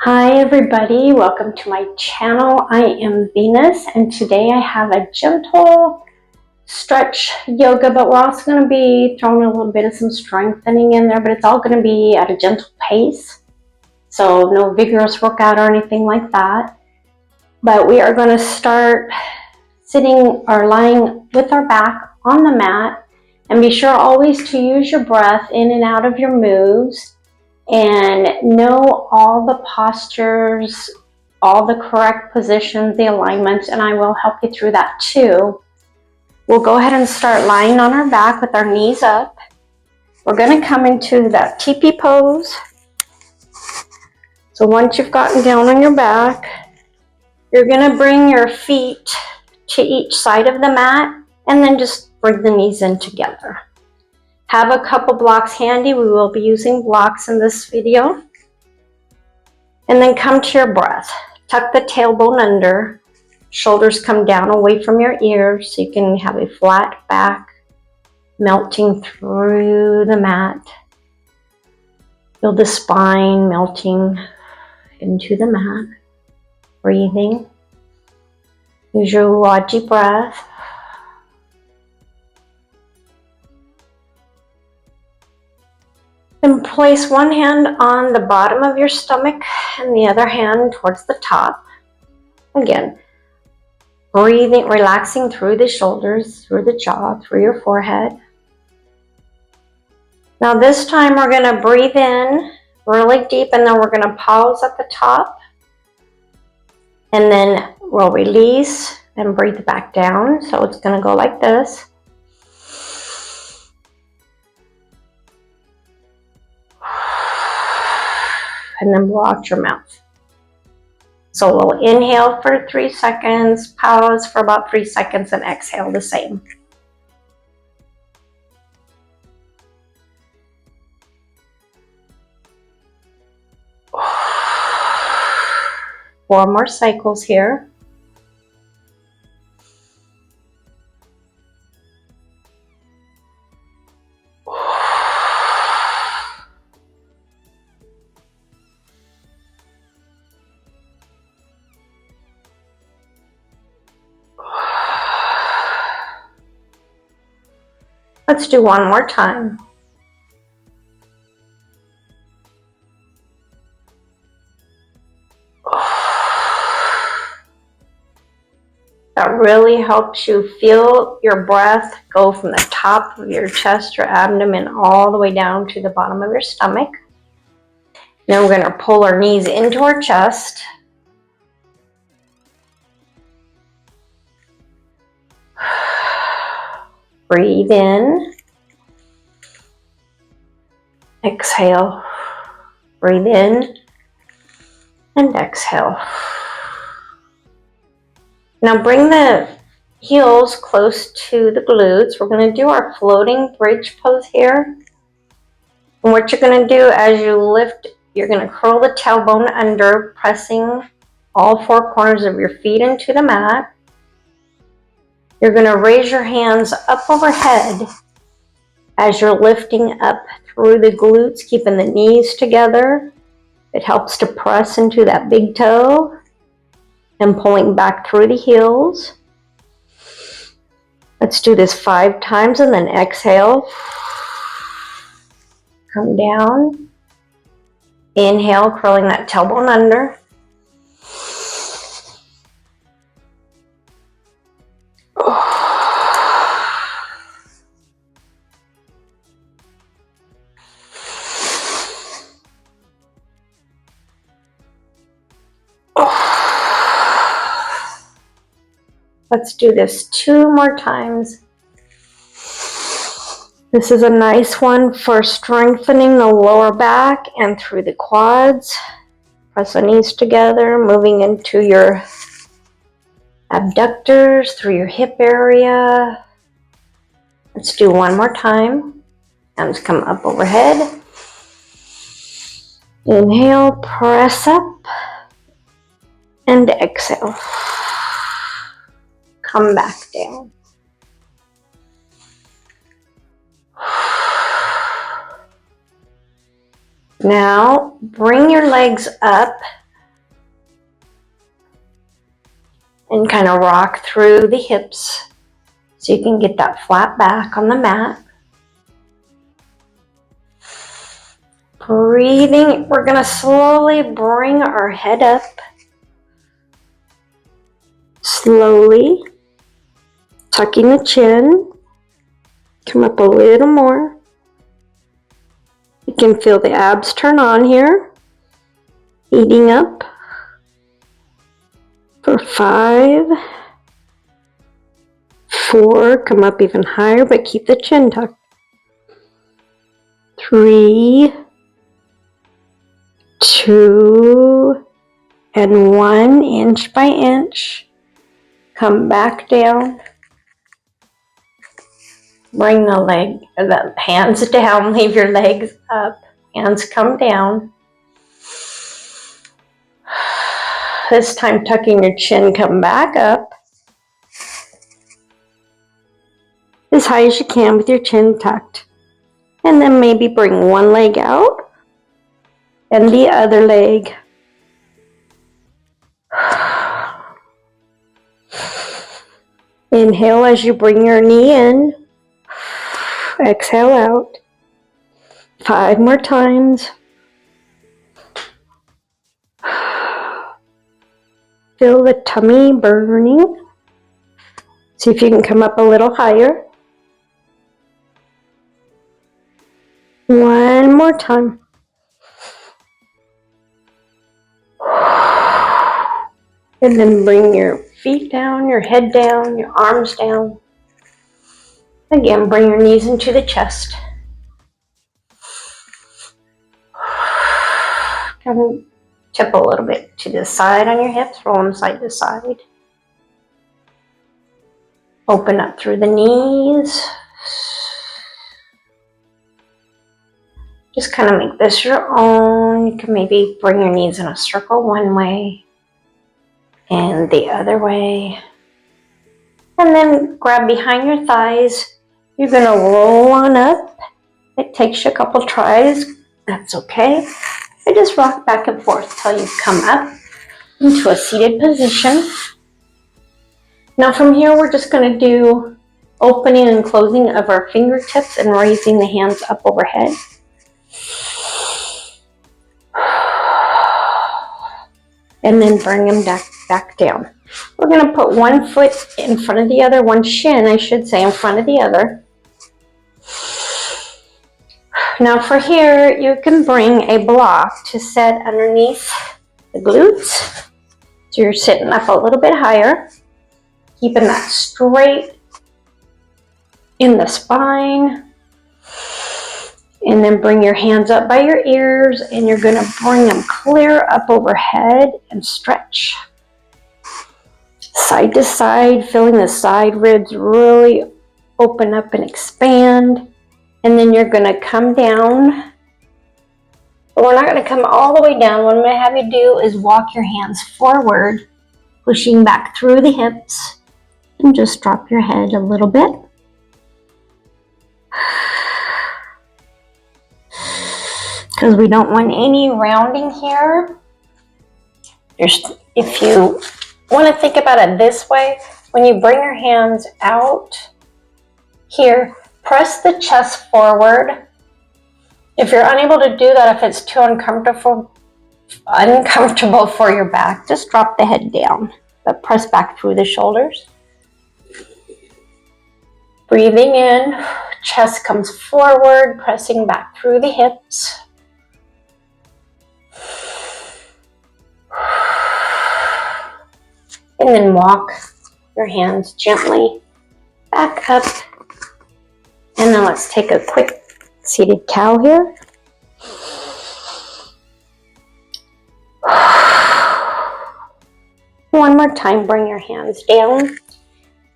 Hi everybody, welcome to my channel. I am Venus and today I have a gentle stretch yoga, but we're also going to be throwing a little bit of some strengthening in there, but it's all going to be at a gentle pace. So no vigorous workout or anything like that. But we are going to start sitting or lying with our back on the mat, and be sure always to use your breath in and out of your moves. And know all the postures, all the correct positions, the alignments, and I will help you through that too. We'll go ahead and start lying on our back with our knees up. We're going to come into that teepee pose. So once you've gotten down on your back, you're going to bring your feet to each side of the mat and then just bring the knees in together. Have a couple blocks handy. We will be using blocks in this video. And then come to your breath. Tuck the tailbone under. Shoulders come down away from your ears so you can have a flat back melting through the mat. Feel the spine melting into the mat. Breathing. Use your Ujjayi breath. And place one hand on the bottom of your stomach and the other hand towards the top. Again, breathing, relaxing through the shoulders, through the jaw, through your forehead. Now this time we're going to breathe in really deep, and then we're going to pause at the top. And then we'll release and breathe back down. So it's going to go like this. And then blow out your mouth. So we'll inhale for 3 seconds, pause for about 3 seconds, and exhale the same. Four more cycles here. Let's do one more time. That really helps you feel your breath go from the top of your chest, your abdomen, all the way down to the bottom of your stomach. Then we're going to pull our knees into our chest. Breathe in. Exhale. Breathe in and exhale. Now bring the heels close to the glutes. We're going to do our floating bridge pose here. And what you're going to do as you lift, you're going to curl the tailbone under, pressing all four corners of your feet into the mat. You're going to raise your hands up overhead as you're lifting up through the glutes, keeping the knees together. It helps to press into that big toe and pulling back through the heels. Let's do this 5 times and then exhale. Come down. Inhale, curling that tailbone under. Let's do this 2 more times. This is a nice one for strengthening the lower back and through the quads. Press the knees together, moving into your abductors, through your hip area. Let's do one more time. Hands come up overhead. Inhale, press up, and exhale. Come back down. Now bring your legs up and kind of rock through the hips so you can get that flat back on the mat. Breathing, we're going to slowly bring our head up. Slowly, tucking the chin. Come up a little more. You can feel the abs turn on here. Eating up for 5, 4, come up even higher, but keep the chin tucked. 3, 2, and 1, inch by inch. Come back down. Bring the hands down, leave your legs up, hands come down. This time tucking your chin, come back up. As high as you can with your chin tucked. And then maybe bring one leg out and the other leg. Inhale as you bring your knee in. Exhale out. 5 more times. Feel the tummy burning. See if you can come up a little higher. 1 more time. And then bring your feet down, your head down, your arms down. Again, bring your knees into the chest. Come tip a little bit to the side on your hips, roll them side to side. Open up through the knees. Just kind of make this your own. You can maybe bring your knees in a circle one way and the other way. And then grab behind your thighs. You're going to roll on up. It takes you a couple tries. That's okay. And just rock back and forth till you come up into a seated position. Now from here, we're just going to do opening and closing of our fingertips and raising the hands up overhead. And then bring them back down. We're going to put one foot in front of the other, one shin, I should say, in front of the other. Now for here, you can bring a block to set underneath the glutes. So you're sitting up a little bit higher, keeping that straight in the spine. And then bring your hands up by your ears, and you're going to bring them clear up overhead and stretch. Side to side, feeling the side ribs really open up and expand. And then you're going to come down. But we're not going to come all the way down. What I'm going to have you do is walk your hands forward, pushing back through the hips, and just drop your head a little bit. Because we don't want any rounding here. If you want to think about it this way, when you bring your hands out here, press the chest forward. If you're unable to do that, if it's too uncomfortable for your back, just drop the head down, but press back through the shoulders. Breathing in, chest comes forward, pressing back through the hips. And then walk your hands gently back up. And then let's take a quick seated cow here. One more time, bring your hands down. And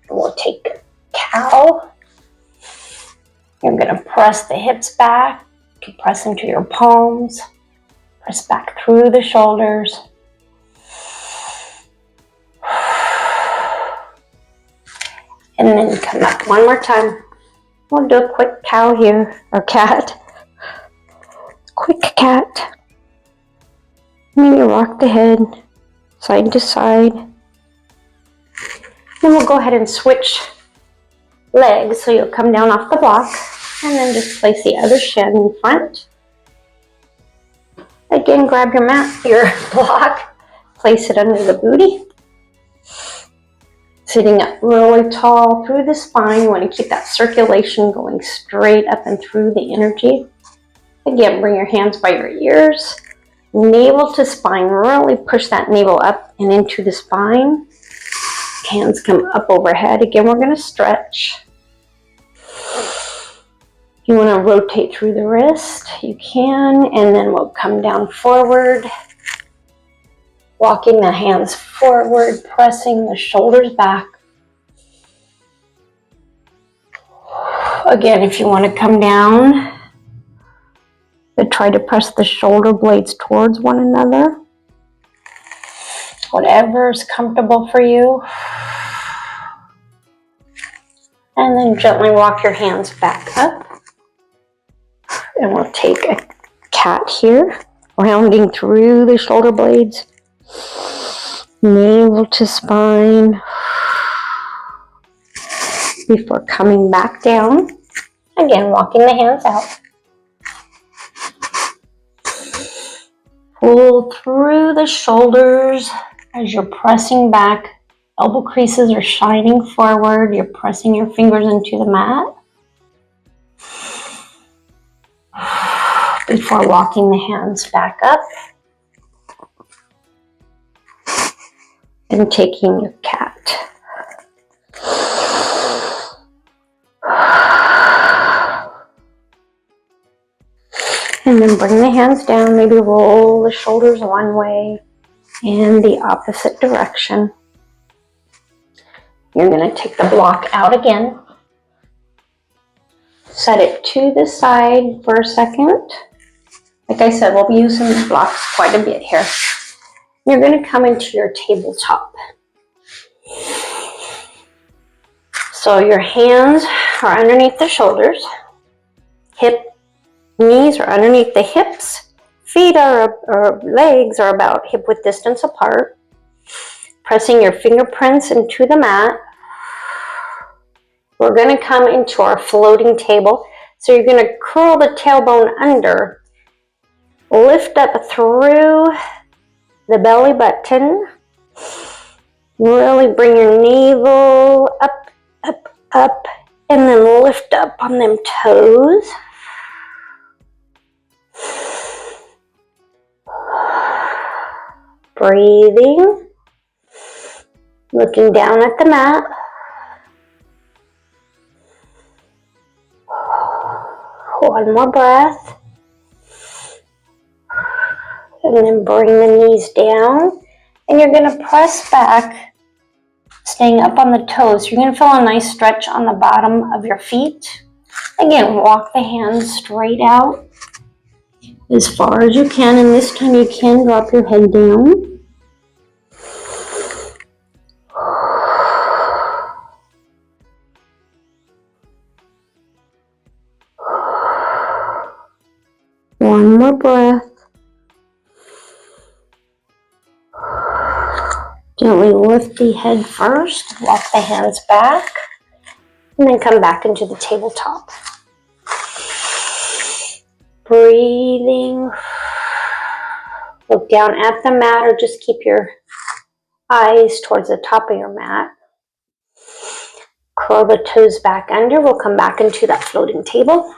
we'll take a cow. You're going to press the hips back. You can press into your palms. Press back through the shoulders. And then come up one more time. We'll do a quick cow here, or cat. Quick cat. Maybe rock the head side to side. Then we'll go ahead and switch legs. So you'll come down off the block and then just place the other shin in front. Again, grab your mat, your block, place it under the booty. Sitting up really tall through the spine. You want to keep that circulation going straight up and through the energy. Again, bring your hands by your ears. Navel to spine. Really push that navel up and into the spine. Hands come up overhead. Again, we're going to stretch. You want to rotate through the wrist, you can, and then we'll come down forward, walking the hands forward, pressing the shoulders back. Again, if you want to come down, but try to press the shoulder blades towards one another. Whatever is comfortable for you. And then gently walk your hands back up. And we'll take a cat here, rounding through the shoulder blades, navel to spine, before coming back down. Again, walking the hands out. Pull through the shoulders as you're pressing back. Elbow creases are shining forward. You're pressing your fingers into the mat. Before walking the hands back up and taking your cat. And then bring the hands down, maybe roll the shoulders one way and the opposite direction. You're going to take the block out again. Set it to the side for a second. Like I said, we'll be using the blocks quite a bit here. You're going to come into your tabletop. So your hands are underneath the shoulders. Knees are underneath the hips. Feet or legs are about hip width distance apart. Pressing your fingerprints into the mat. We're going to come into our floating table. So you're going to curl the tailbone under. Lift up through the belly button. Really bring your navel up, up, up, and then lift up on them toes. Breathing. Looking down at the mat. One more breath. And then bring the knees down. And you're going to press back, staying up on the toes. You're going to feel a nice stretch on the bottom of your feet. Again, walk the hands straight out as far as you can. And this time you can drop your head down. One more breath. Gently lift the head first, walk the hands back, and then come back into the tabletop. Breathing. Look down at the mat or just keep your eyes towards the top of your mat. Curl the toes back under. We'll come back into that floating table.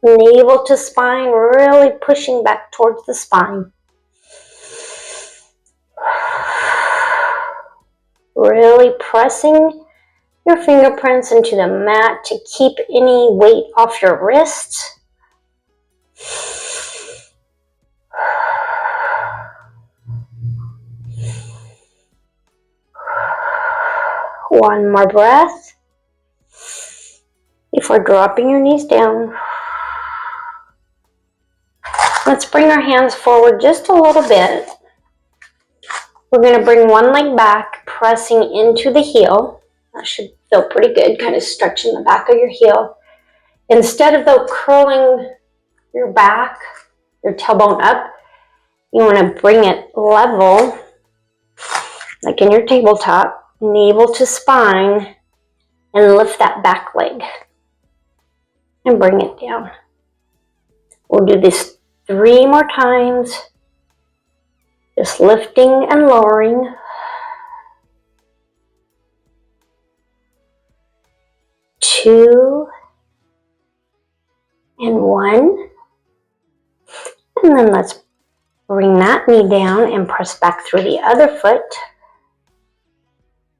Navel to spine, really pushing back towards the spine. Really pressing your fingerprints into the mat to keep any weight off your wrists. One more breath. Before dropping your knees down. Let's bring our hands forward just a little bit. We're going to bring one leg back, pressing into the heel. That should feel pretty good, kind of stretching the back of your heel. Instead of though curling your back, your tailbone up, you want to bring it level, like in your tabletop. navel to spine, and lift that back leg and bring it down. We'll do this 3 more times, just lifting and lowering. 2 and 1. And then let's bring that knee down and press back through the other foot.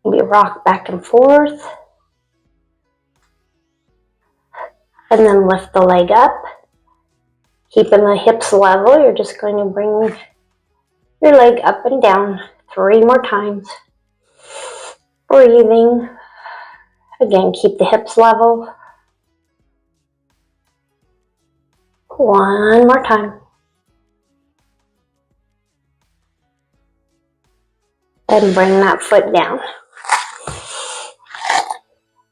Maybe rock back and forth. And then lift the leg up. Keeping the hips level, you're just going to bring your leg up and down 3 more times. Breathing. Again, keep the hips level. 1 more time. And bring that foot down.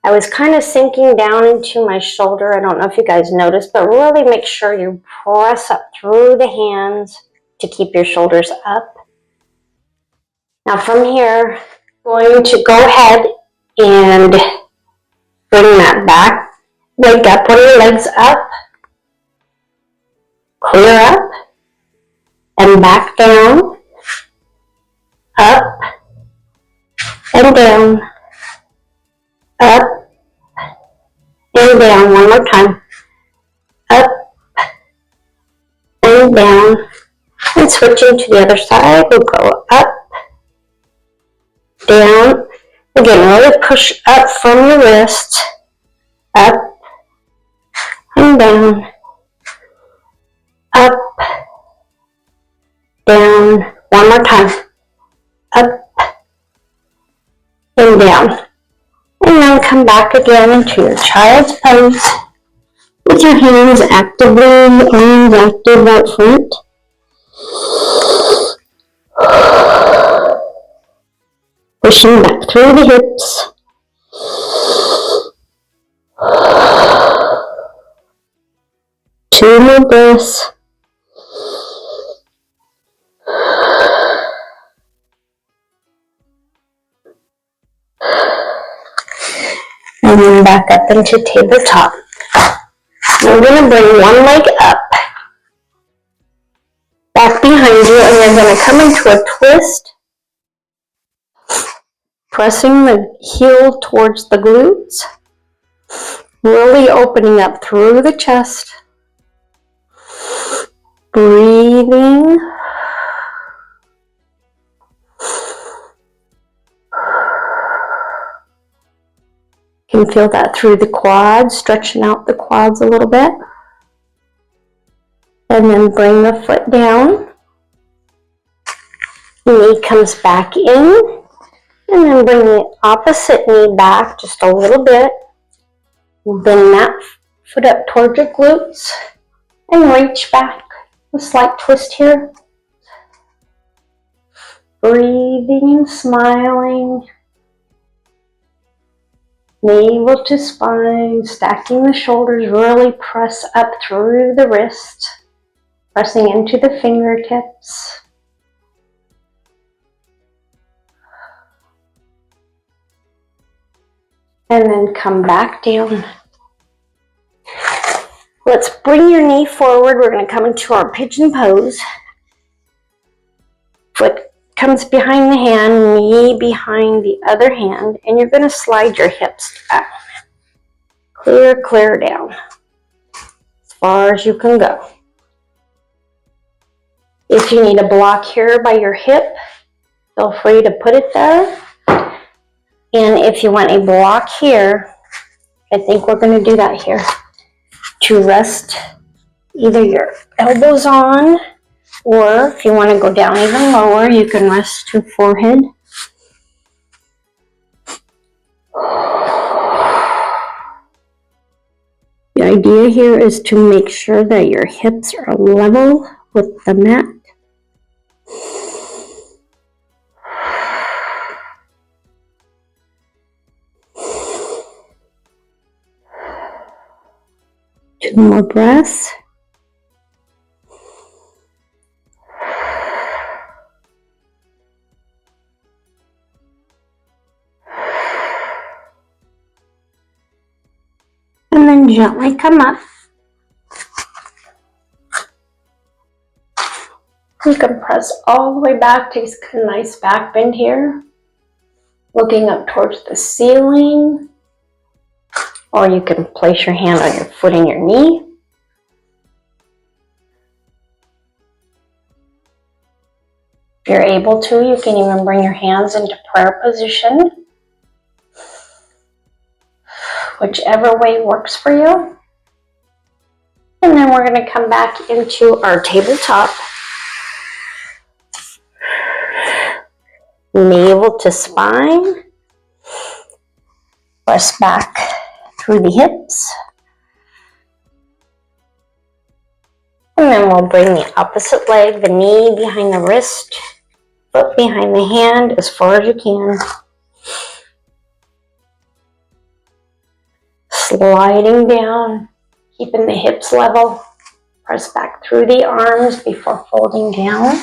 I was kind of sinking down into my shoulder. I don't know if you guys noticed, but really make sure you press up through the hands to keep your shoulders up. Now from here, going to go ahead and bring that back leg up, put your legs up, clear up, and back down, up, and down, up, and down. 1 more time, up, and down, and switching to the other side, we'll go up, down. Again, really push up from your wrist, up, and down, up, down. 1 more time, up, and down. And then come back again into your child's pose with your hands actively, arms active out front. Pushing back through the hips. Two more breaths. And then back up into tabletop. We're going to bring one leg up, back behind you, and you're going to come into a twist, pressing the heel towards the glutes, really opening up through the chest, breathing. You can feel that through the quads, stretching out the quads a little bit. And then bring the foot down. Knee comes back in. And then bring the opposite knee back just a little bit. Bring that foot up towards your glutes. And reach back. A slight twist here. Breathing and smiling. Navel to spine, stacking the shoulders, really press up through the wrist, pressing into the fingertips. And then come back down. Let's bring your knee forward. We're going to come into our pigeon pose. Foot comes behind the hand, knee behind the other hand, and you're going to slide your hips down. Clear down. As far as you can go. If you need a block here by your hip, feel free to put it there. And if you want a block here, I think we're going to do that here. To rest either your elbows on, or if you want to go down even lower, you can rest your forehead. The idea here is to make sure that your hips are level with the mat. Two more breaths. And then gently come up. You can press all the way back, take a nice back bend here, looking up towards the ceiling. Or you can place your hand on your foot and your knee. If you're able to, you can even bring your hands into prayer position. Whichever way works for you. And then we're going to come back into our tabletop. Navel to spine. Press back through the hips. And then we'll bring the opposite leg, the knee behind the wrist, foot behind the hand as far as you can. Sliding down, keeping the hips level. Press back through the arms before folding down.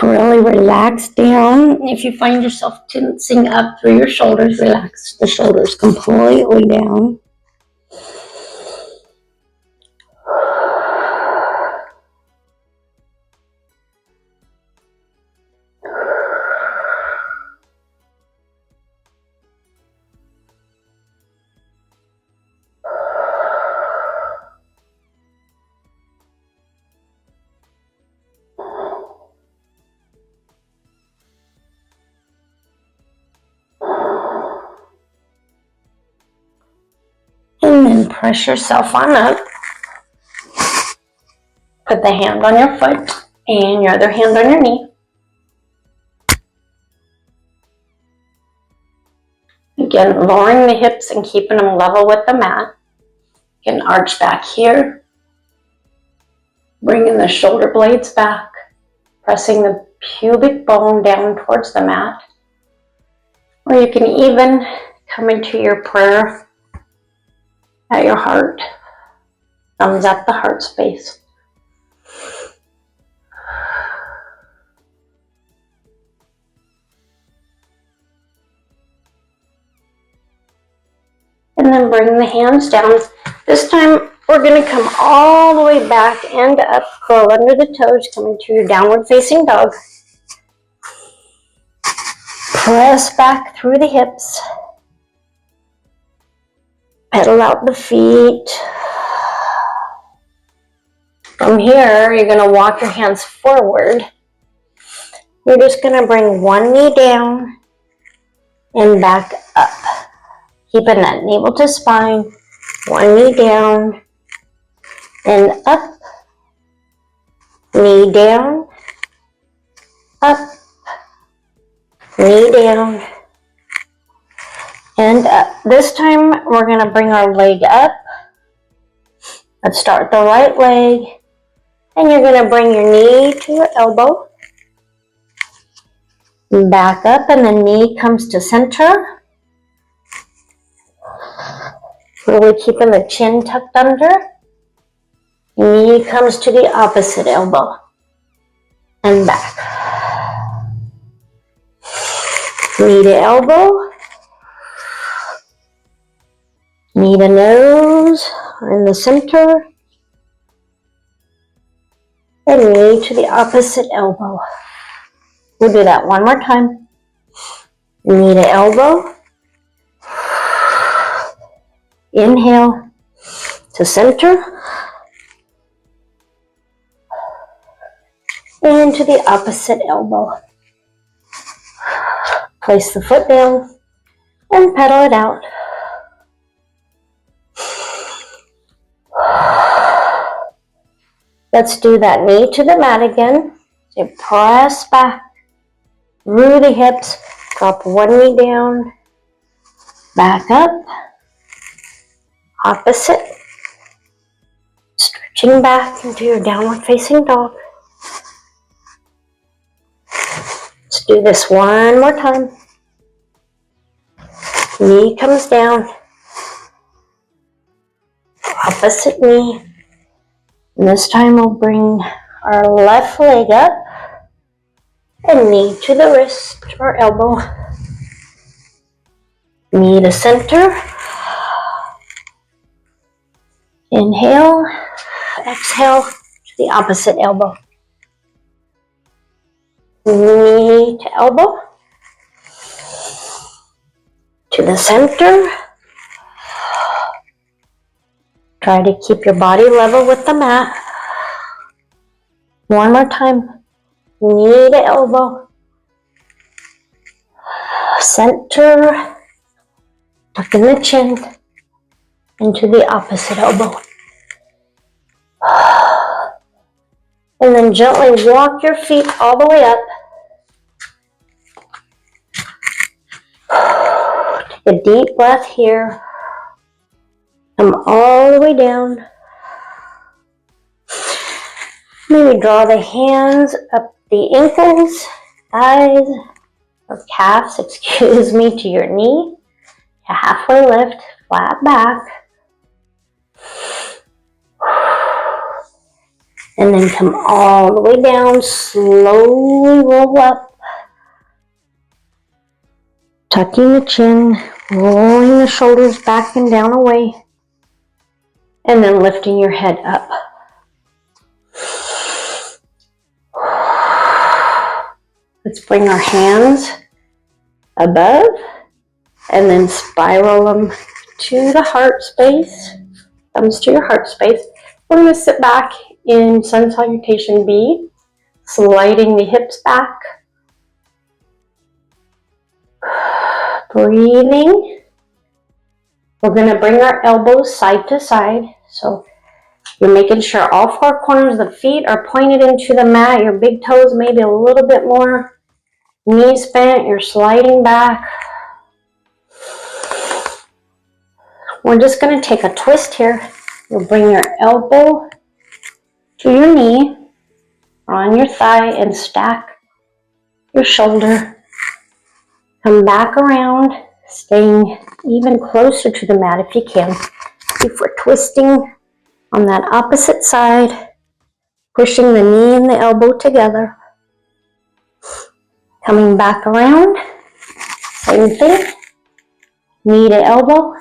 Really relax down. If you find yourself tensing up through your shoulders, relax the shoulders completely down. And then press yourself on up. Put the hand on your foot and your other hand on your knee. Again, lowering the hips and keeping them level with the mat. You can arch back here. Bringing the shoulder blades back. Pressing the pubic bone down towards the mat. Or you can even come into your prayer at your heart. Thumbs at the heart space. And then bring the hands down. This time we're going to come all the way back and up, curl under the toes, come into your downward facing dog. Press back through the hips. Pedal out the feet. From here, you're going to walk your hands forward. You're just going to bring one knee down and back up. Keeping that navel to spine. One knee down and up. Knee down. Up. Knee down. And up. This time, we're going to bring our leg up. Let's start with the right leg. And you're going to bring your knee to your elbow. Back up, and the knee comes to center. Really keeping the chin tucked under. Knee comes to the opposite elbow. And back. Knee to elbow. Knee to nose in the center. And knee to the opposite elbow. We'll do that one more time. Knee to elbow. Inhale to center. And to the opposite elbow. Place the foot down and pedal it out. Let's do that knee to the mat again. So press back through the hips. Drop one knee down. Back up. Opposite. Stretching back into your downward facing dog. Let's do this one more time. Knee comes down. Opposite knee. And this time we'll bring our left leg up and knee to the wrist or elbow. Knee to center. Inhale. Exhale to the opposite elbow. Knee to elbow. To the center. Try to keep your body level with the mat. One more time. Knee to elbow. Center. Tuck in the chin. Into the opposite elbow. And then gently walk your feet all the way up. Take a deep breath here. Come all the way down. Maybe draw the hands up the ankles, thighs, or calves, to your knee. Halfway lift, flat back. And then come all the way down, slowly roll up. Tucking the chin, rolling the shoulders back and down away. And then lifting your head up. Let's bring our hands above and then spiral them to the heart space. Thumbs to your heart space. We're going to sit back in Sun Salutation B, sliding the hips back. Breathing. We're going to bring our elbows side to side. So you're making sure all four corners of the feet are pointed into the mat. Your big toes maybe a little bit more. Knees bent. You're sliding back. We're just going to take a twist here. You'll bring your elbow to your knee or on your thigh and stack your shoulder. Come back around, staying even closer to the mat if you can. Before twisting on that opposite side, pushing the knee and the elbow together. Coming back around, same thing, knee to elbow.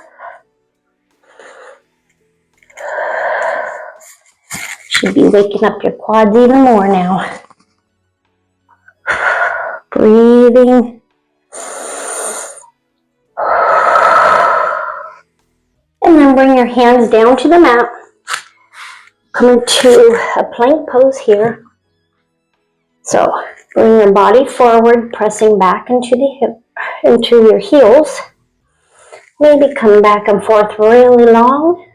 Should be waking up your quads even more now. Breathing. And then bring your hands down to the mat. Come to a plank pose here. So bring your body forward, pressing back into the hip, into your heels. Maybe come back and forth really long.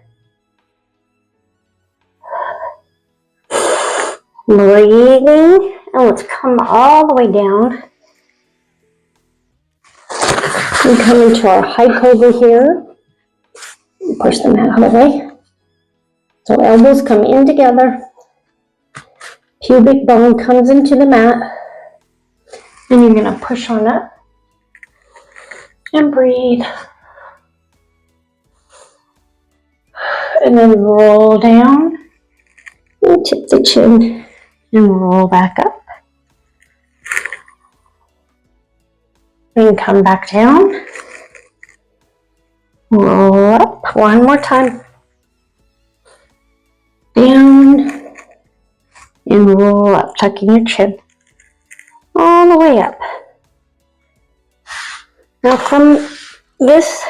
Breathing, and let's come all the way down. We come into our high cobra here. Push the mat out of the way. So elbows come in together. Pubic bone comes into the mat. And you're going to push on up. And breathe. And then roll down. And tip the chin. And roll back up. And come back down. Roll up. One more time. Down. And roll up, tucking your chin. All the way up. Now from this,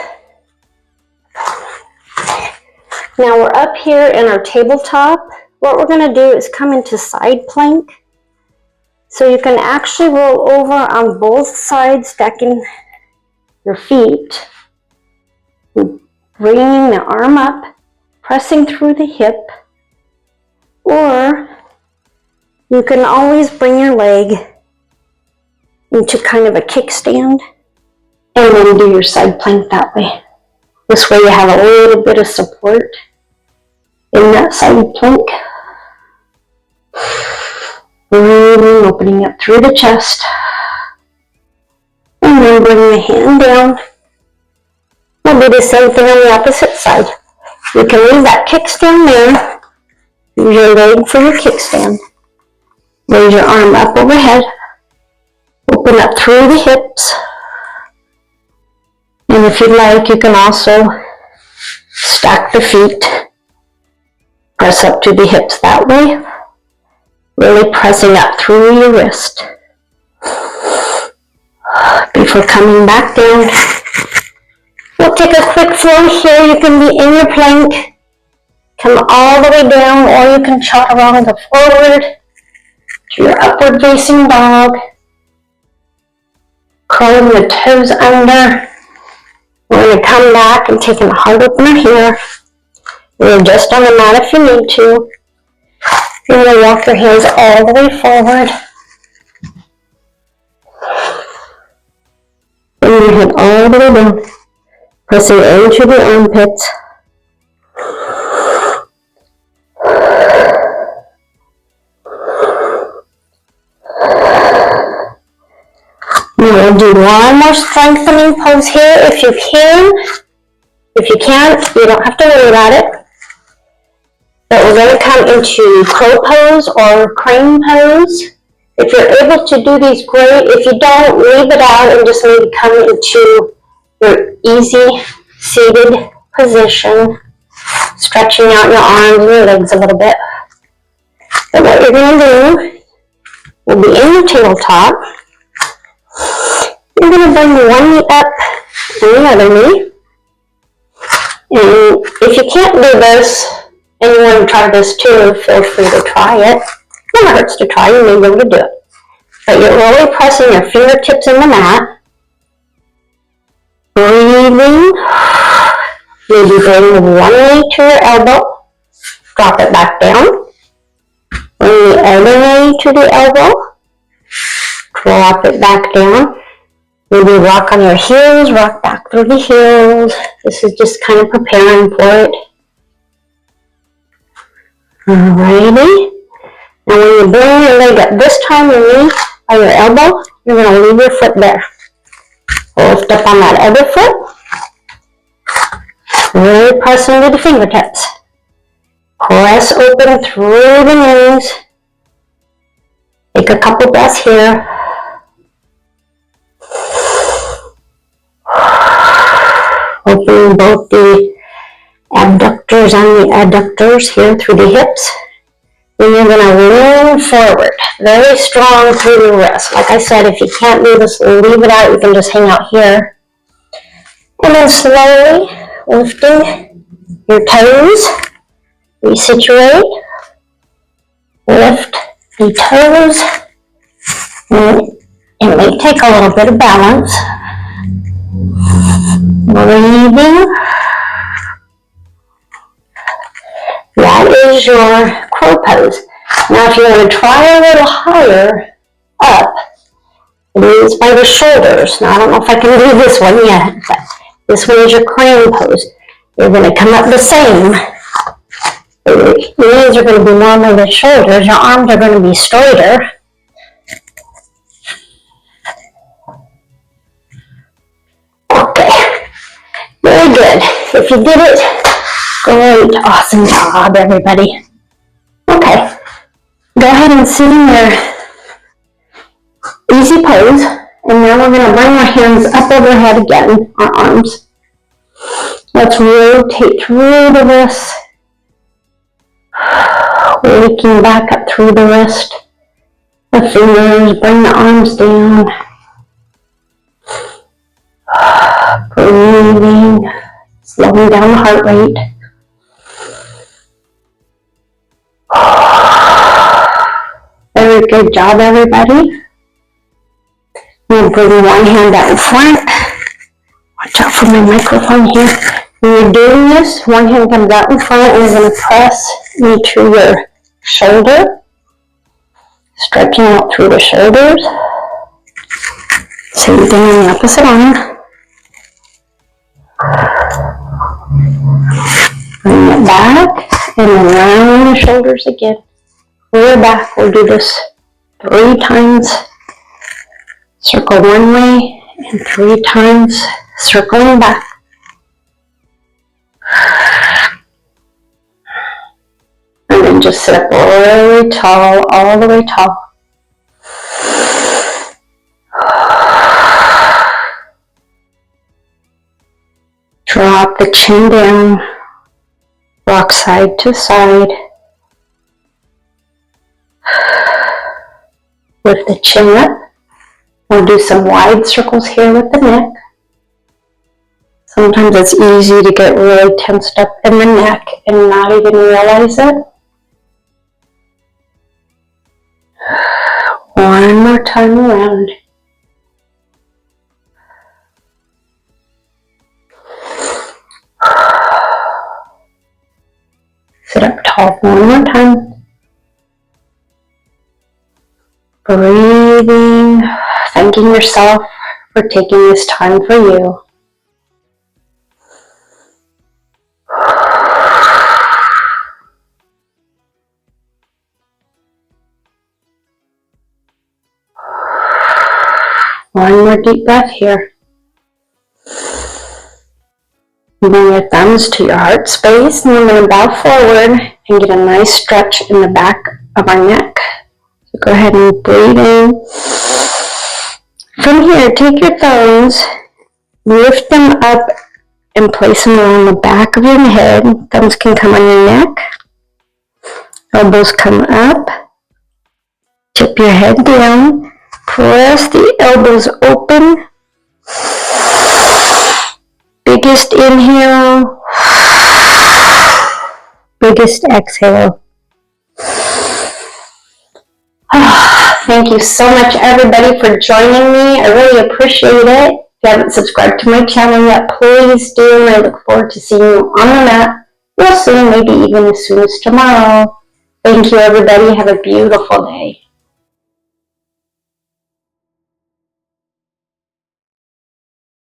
now we're up here in our tabletop. What we're going to do is come into side plank. So you can actually roll over on both sides, stacking your feet. Bringing the arm up, pressing through the hip. Or you can always bring your leg into kind of a kickstand and then do your side plank that way. This way you have a little bit of support in that side plank. Breathing, opening up through the chest. And then bring the hand down. We'll do the same thing on the opposite side. You can leave that kickstand there. Use your leg for your kickstand. Raise your arm up overhead. Open up through the hips. And if you'd like, you can also stack the feet, press up to the hips that way, really pressing up through your wrist. Before coming back down, we'll take a quick flow here. You can be in your plank, come all the way down, or you can chaturanga forward to your upward facing dog, curling the toes under. We're going to come back and take a heart opener here. You're just on the mat if you need to. You're going to walk your hands all the way forward. Bring your head all the way down, pressing into the armpits. We'll do one more strengthening pose here if you can. If you can't, you don't have to worry about it. But we're going to come into crow pose or crane pose. If you're able to do these, great. If you don't, leave it out and just maybe come into your easy seated position, stretching out your arms and your legs a little bit. But what you're going to do will be in your tabletop. You're going to bring one knee up and the other knee. And if you can't do this, and you want to try this too, feel free to try it. It never hurts to try, you may be able to do it. But you're really pressing your fingertips in the mat. Breathing. Maybe bring one knee to your elbow. Drop it back down. Bring the other knee to the elbow. Drop it back down. Maybe rock on your heels, rock back through the heels. This is just kind of preparing for it. Alrighty. Now when you bring your leg up, this time your knee by your elbow, you're going to leave your foot there. Lift up on that other foot. Really press into the fingertips. Press open through the knees. Take a couple breaths here. Opening both the abductors and the adductors here through the hips. Then you're going to lean forward, very strong through the wrist. Like I said, if you can't do this, leave it out. You can just hang out here. And then slowly lifting your toes, resituate, lift the toes. And it may take a little bit of balance. Breathing. That is your crow pose. Now if you want to try a little higher up, it is by the shoulders. Now I don't know if I can do this one yet, but this one is your crane pose. You're going to come up the same. Your knees are going to be more than the shoulders. Your arms are going to be straighter. Okay. Very good. If you did it, great, awesome job, everybody. Okay, go ahead and sit in your easy pose, and now we're going to bring our hands up overhead again, our arms. Let's rotate through the wrist, waking back up through the wrist. The fingers, bring the arms down. Breathing, slowing down the heart rate. Very good job, everybody. We'll bring one hand out in front. Watch out for my microphone here. When you're doing this, one hand comes out in front and you're going to press into your shoulder. Stretching out through the shoulders. Same thing on the opposite arm. Bring it back and then round the shoulders again. We're back. We'll do this 3 times. Circle one way and 3 times circling back. And then just sit up really tall, all the way tall. Drop the chin down. Rock side to side. Lift the chin up. We'll do some wide circles here with the neck. Sometimes it's easy to get really tensed up in the neck and not even realize it. One more time around. Sit up tall one more time. Breathing, thanking yourself for taking this time for you. One more deep breath here. Bring your thumbs to your heart space, and we're going to bow forward and get a nice stretch in the back of our neck. So go ahead and breathe in. From here, take your thumbs, lift them up, and place them around the back of your head. Thumbs can come on your neck. Elbows come up. Tip your head down. Press the elbows open. Biggest inhale. Biggest exhale. Thank you so much, everybody, for joining me. I really appreciate it. If you haven't subscribed to my channel yet, please do. And I look forward to seeing you on the mat real soon, maybe even as soon as tomorrow. Thank you, everybody. Have a beautiful day.